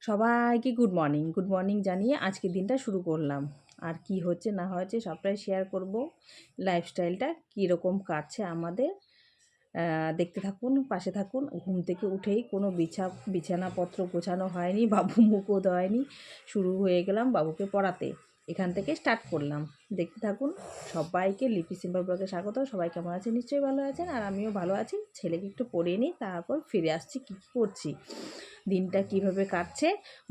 সবাইকে good morning জানিয়ে আজকের দিনটা শুরু করলাম। আর কি হচ্ছে না হচ্ছে সবটাই শেয়ার করব। লাইফস্টাইলটা কীরকম কাটছে আমাদের দেখতে থাকুন, পাশে থাকুন। ঘুম থেকে উঠেই কোনো বিছানাপত্র গোছানো হয়নি, বাবু মুখও দেয়নি, শুরু হয়ে গেলাম বাবুকে পড়াতে। এখান থেকে স্টার্ট করলাম, দেখতে থাকুন। সবাইকে লিপি সিম্পল ব্লগে স্বাগত। সবাই কেমন আছেন? নিশ্চয়ই ভালো আছেন, আর আমিও ভালো আছি। ছেলেকে একটু পড়িয়ে নিই, তারপর ফিরে আসছি কী কী করছি, দিনটা কিভাবে কাটছে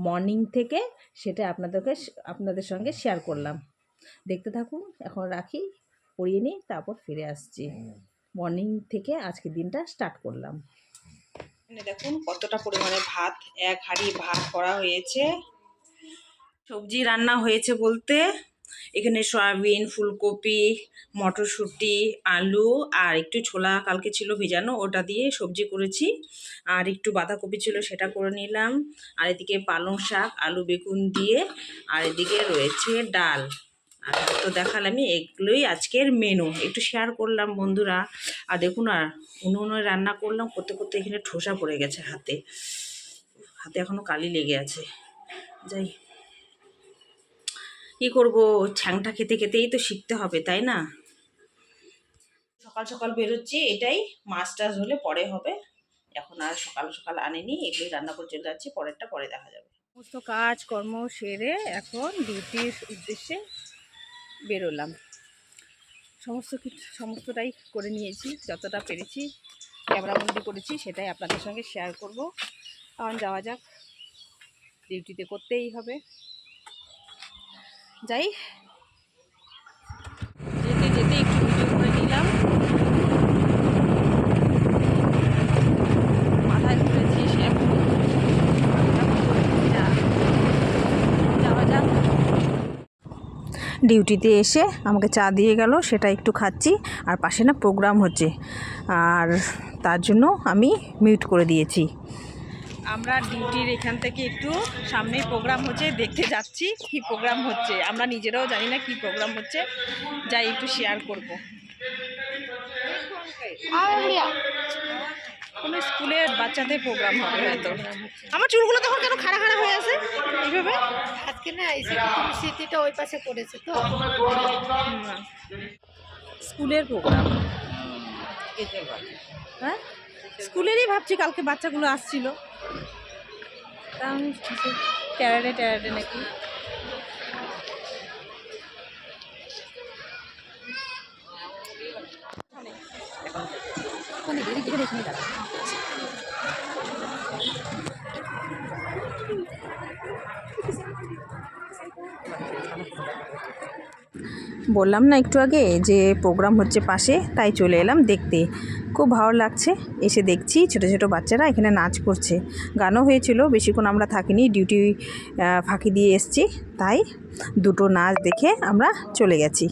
মর্নিং থেকে, সেটা আপনাদের সঙ্গে শেয়ার করলাম। দেখতে থাকুন। এখন রাখি, পড়িয়ে নিই, তারপর ফিরে আসছি। মর্নিং থেকে আজকের দিনটা স্টার্ট করলাম। দেখুন কতটা পরিমাণে ভাত, এক হাঁড়ি ভাত করা হয়েছে। সবজি রান্না হয়েছে বলতে এখানে সয়াবিন, ফুলকপি, মটরশুঁটি, আলু আর একটু ছোলা কালকে ছিল ভেজানো, ওটা দিয়ে সবজি করেছি। আর একটু বাঁধাকপি ছিল, সেটা করে নিলাম। আর এদিকে পালং শাক, আলু বেগুন দিয়ে, আর এদিকে রয়েছে ডাল। আর তো দেখালামই, এগুলোই আজকের মেনু, একটু শেয়ার করলাম বন্ধুরা। আর দেখুন, আর উনুনে রান্না করলাম, করতে করতে এখানে ঠোসা পড়ে গেছে হাতে এখনো কালি লেগে আছে। যাই, কি করব, ছ্যাংটা খেতে খেতেই তো শিখতে হবে, তাই না? সকাল সকাল বেরোচ্ছি, এটাই। মাছ টাছ হলে পরে হবে, এখন আর সকাল সকাল আনেনি। এগুলোই রান্না করে চলে যাচ্ছি, পরেরটা পরে দেখা যাবে। সমস্ত কাজ কর্ম সেরে এখন ডিউটির উদ্দেশ্যে বেরোলাম। সমস্তটাই করে নিয়েছি, যতটা পেরেছি ক্যামেরাবন্দি করেছি, সেটাই আপনাদের সঙ্গে শেয়ার করব। কারণ যাওয়া যাক, ডিউটিতে করতেই হবে। যাই, যেতে যেতে একটু ভিডিও করে নিলাম। মাথায় ঘুরেছি শ্যাম্পু, যাওয়া যাক। ডিউটিতে এসে আমাকে চা দিয়ে গেল, সেটা একটু খাচ্ছি। আর পাশে না প্রোগ্রাম হচ্ছে, আর তার জন্য আমি মিউট করে দিয়েছি। আমরা ডিউটির এখান থেকে একটু সামনেই প্রোগ্রাম হচ্ছে, দেখতে যাচ্ছি কি প্রোগ্রাম হচ্ছে। আমরা নিজেরাও জানি না কি প্রোগ্রাম হচ্ছে, যাই একটু শেয়ার করব। কোনো স্কুলের বাচ্চাদের প্রোগ্রাম হবে হয়তো। আমার চুলগুলো তখন কেন খাড়া খাড়া হয়ে আছে এইভাবে? আজকে না এই স্মৃতিটা ওই পাশে পড়েছে তো। স্কুলের প্রোগ্রাম, হ্যাঁ স্কুলেরই ভাবছি। কালকে বাচ্চাগুলো আসছিল, তা আমি ক্যারাটে ট্যারাটে নাকি। বললাম না একটু আগে যে প্রোগ্রাম হচ্ছে পাশে, তাই চলে এলাম দেখতে। খুব ভালো লাগছে, এসে দেখছি ছোটো ছোটো বাচ্চারা এখানে নাচ করছে। গানও হয়েছিল, বেশিক্ষণ আমরা থাকিনি, ডিউটি ফাঁকি দিয়ে এসছি, তাই দুটো নাচ দেখে আমরা চলে গেছি।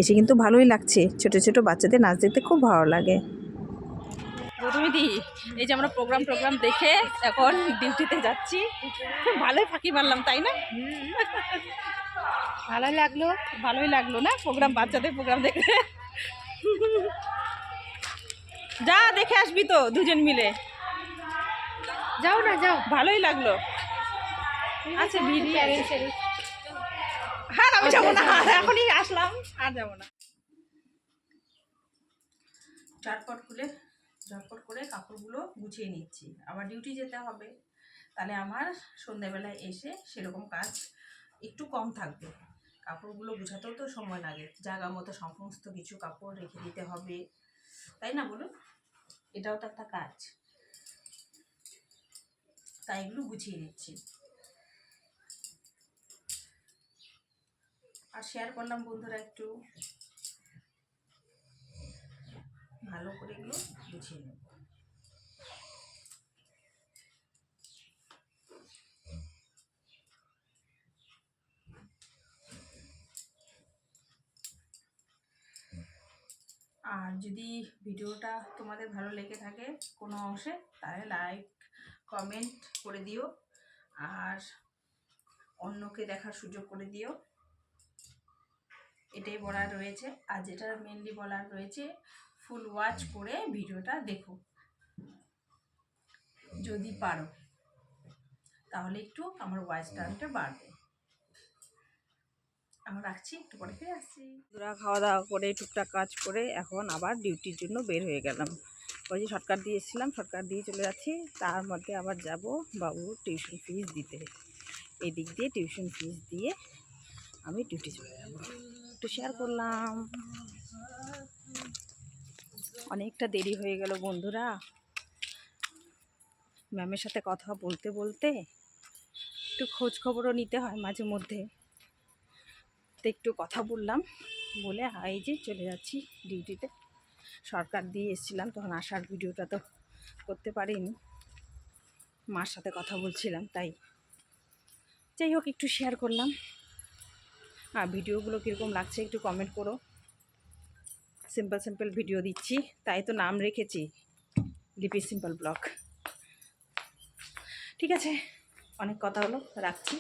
এসে কিন্তু ভালোই লাগছে, ছোটো ছোটো বাচ্চাদের নাচ দেখতে খুব ভালো লাগে। গৌতমীদি, এই যে আমরা প্রোগ্রাম দেখে এখন ডিউটিতে যাচ্ছি, খুব ভালোই ফাঁকি মারলাম, তাই না? ভালোই লাগলো না প্রোগ্রাম, বাচ্চাদের প্রোগ্রাম দেখে। যা দেখে আসবি তো দুজন মিলে, যাও না, যাও। ভালোই লাগলো। আচ্ছা হ্যাঁ, আমি যাবো না, এখনই আসলাম, আর যাবো না। ঝটপট করে কাপড়গুলো গুছিয়ে নিচ্ছি, আবার ডিউটি যেতে হবে। তাহলে আমার সন্ধ্যাবেলায় এসে সেরকম কাজ একটু কম থাকবে। কাপড়গুলো গুছাতেও তো সময় লাগে, জায়গা মতো সমস্ত কিছু কাপড় রেখে দিতে হবে, তাই না বলুন? এটাও তো একটা কাজ, তাই এগুলো গুছিয়ে নিচ্ছি। আর শেয়ার করলাম বন্ধুরা, একটু ভালো করে এগুলো গুছিয়ে নেব। আর যদি ভিডিওটা তোমাদের ভালো লেগে থাকে কোনো অংশে, তাহলে লাইক কমেন্ট করে দিও, আর অন্যকে দেখার সুযোগ করে দিও, এটাই বলার রয়েছে। আর যেটা মেনলি বলার রয়েছে, ফুল ওয়াচ করে ভিডিওটা দেখো যদি পারো, তাহলে একটু আমার ওয়াইস টাইমটা বাড়বে। এখন রাখছি, একটু পরে ফিরে আসছি। দুরা খাওয়া দাওয়া করে টুকটাক কাজ করে এখন আবার ডিউটির জন্য বের হয়ে গেলাম। ওই যে শর্টকাট দিয়ে এসেছিলাম, শর্টকাট দিয়ে চলে যাচ্ছি। তার মধ্যে আবার যাব বাবুর টিউশন ফিস দিতে। এই দিক দিয়ে টিউশন ফিস দিয়ে আমি ডিউটি চলে যাব। একটু শেয়ার করলাম। অনেকটা দেরি হয়ে গেল বন্ধুরা। ম্যামের সাথে কথা বলতে বলতে একটু খোঁজ খবরও নিতে হয় মাঝে মধ্যে, তো একটু কথা বললাম বলে এই যে চলে যাচ্ছি ডিউটিতে। শর্টকাট দিয়ে এসেছিলাম, তখন আসার ভিডিওটা তো করতে পারিনি, মার সাথে কথা বলছিলাম, তাই যাই হোক একটু শেয়ার করলাম। ভিডিওগুলো কীরকম লাগছে একটু কমেন্ট করো। সিম্পল সিম্পল ভিডিও দিচ্ছি, তাই তো নাম রেখেছি লিপি সিম্পল ব্লগ। ঠিক আছে, অনেক কথা হলো, রাখছি,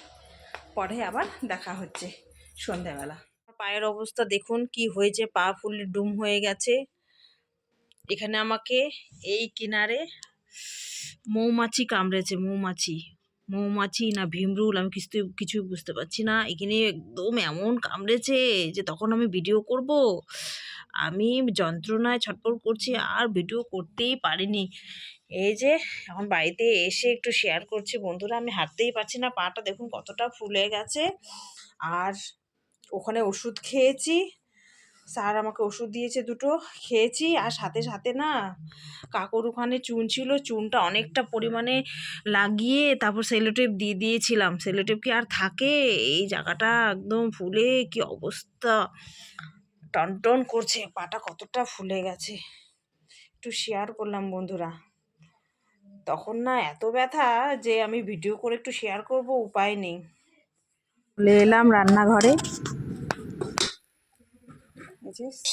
পরে আবার দেখা হচ্ছে সন্ধ্যাবেলা। পায়ের অবস্থা দেখুন কি হয়েছে, পা ফুলে ডুম হয়ে গেছে। এখানে আমাকে এই কিনারে মৌমাছি কামড়েছে, মৌমাছি না ভীমরুল, আমি কিছু বুঝতে পারছি না। এখানে একদম এমন কামড়েছে যে তখন আমি ভিডিও করব, আমি যন্ত্রণায় ছটফট করছি, আর ভিডিও করতেই পারিনি। এই যে এখন বাড়িতে এসে একটু শেয়ার করছি বন্ধুরা। আমি হাঁটতেই পারছি না, পাটা দেখুন কতটা ফুলে গেছে। আর ওখানে ওষুধ খেয়েছি, স্যার আমাকে ওষুধ দিয়েছে, দুটো খেয়েছি। আর সাথে সাথে না কাকুর ওখানে চুন ছিল, চুনটা অনেকটা পরিমাণে লাগিয়ে তারপর সেলোটেপ দিয়ে দিয়েছিলাম। সেলোটেপ কি আর থাকে, এই জায়গাটা একদম ফুলে কি অবস্থা, টনটন করছে, পাটা কতটা ফুলে গেছে। একটু শেয়ার করলাম বন্ধুরা। তখন না এত ব্যথা যে আমি ভিডিও করে একটু শেয়ার করব, উপায় নেই। চলে এলাম রান্নাঘরে,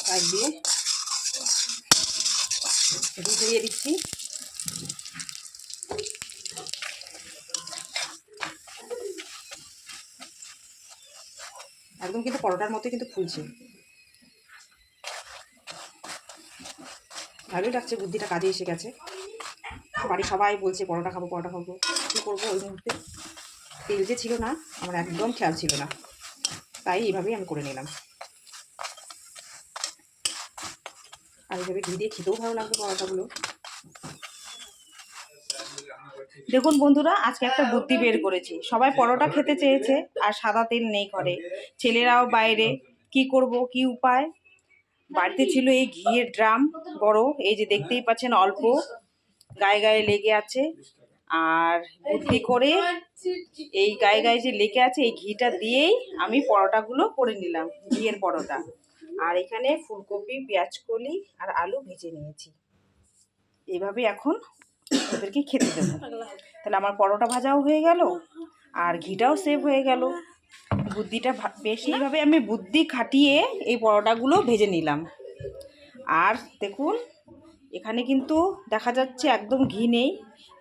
সাইড দিয়ে ধুয়ে দিচ্ছি। একদম কিন্তু পরোটার মতো কিন্তু ফুলছে, ভালোই লাগছে, বুদ্ধিটা কাজে এসে গেছে। বাড়ির সবাই বলছে পরোটা খাবো পরোটা খাবো, কী করবো ওই মুহূর্তে তেল যে ছিল না, আমার একদম খেয়াল ছিল না, তাই এইভাবেই আমি করে নিলাম। আর এইভাবে ঘি দিয়ে খেতেও ভালো লাগবে পরোটাগুলো। দেখুন বন্ধুরা, আজকে একটা বুদ্ধি বের করেছি। সবাই পরোটা খেতে চেয়েছে আর সাদা তেল নেই ঘরে, ছেলেরাও বাইরে, কি করব, কি উপায়। বাড়িতে ছিল এই ঘিয়ের ড্রাম বড়, এই যে দেখতেই পাচ্ছেন অল্প গায়ে গায়ে লেগে আছে। আর বুদ্ধি করে এই গায়ে গায়ে যে লেগে আছে এই ঘিটা দিয়েই আমি পরোটাগুলো করে নিলাম, ঘিয়ের পরোটা। আর এখানে ফুলকপি, পেঁয়াজকলি আর আলু ভেজে নিয়েছি। এইভাবে এখন ওদেরকে খেতে দেবো। তাহলে আমার পরোটা ভাজাও হয়ে গেল আর ঘিটাও সেভ হয়ে গেল। বুদ্ধিটা বেশ, এইভাবে আমি বুদ্ধি খাটিয়ে এই পরোটাগুলো ভেজে নিলাম। আর দেখুন এখানে কিন্তু দেখা যাচ্ছে একদম ঘি নেই,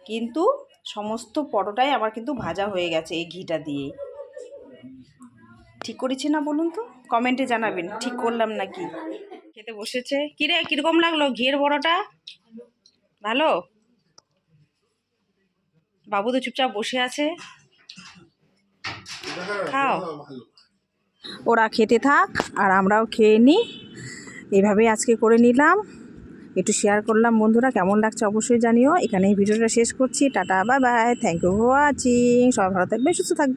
কিন্তু সমস্ত পরোটাই আমার কিন্তু ভাজা হয়ে গেছে এই ঘিটা দিয়ে। ঠিক করেছি না বলুন তো, কমেন্টে জানাবেন ঠিক করলাম নাকি। খেতে বসেছে। কিরে কীরকম লাগলো ঘিয়ের পরোটা? ভালো? বাবু তো চুপচাপ বসে আছে, খাও। ওরা খেতে থাক আর আমরাও খেয়ে নিই, এইভাবেই আজকে করে নিলাম, একটু শেয়ার করলাম বন্ধুরা। কেমন লাগছে অবশ্যই জানিও। এখানে এই ভিডিওটা শেষ করছি, tata bye bye, thank you for watching. সবাই ভালো থাকবে, সুস্থ থাকবে।